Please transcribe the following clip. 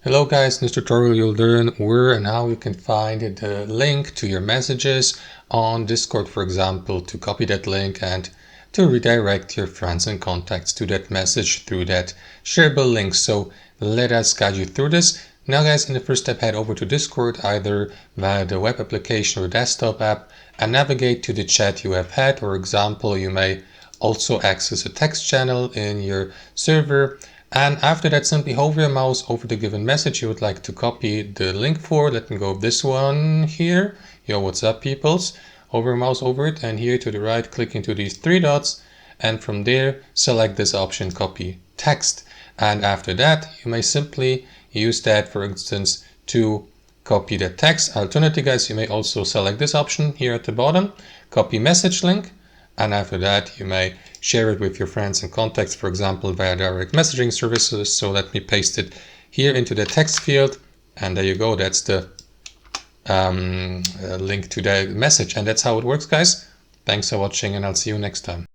Hello guys, in this tutorial you'll learn where and how you can find the link to your messages on Discord, for example, to copy that link and to redirect your friends and contacts to that message through that shareable link. So let us guide you through this. Now guys, in the first step, head over to Discord, either via the web application or desktop app, and navigate to the chat you have had. For example, you may also access a text channel in your server. And after that, simply hover your mouse over the given message you would like to copy the link for. Let me go with this one here. Yo, what's up, peoples? Hover your mouse over it, and here to the right, click into these three dots. And from there, select this option, copy text. And after that, you may simply use that, for instance, to copy the text. Alternatively, guys, you may also select this option here at the bottom, copy message link. And after that, you may share it with your friends and contacts, for example, via direct messaging services. So let me paste it here into the text field. And there you go. That's the link to the message. And that's how it works, guys. Thanks for watching, and I'll see you next time.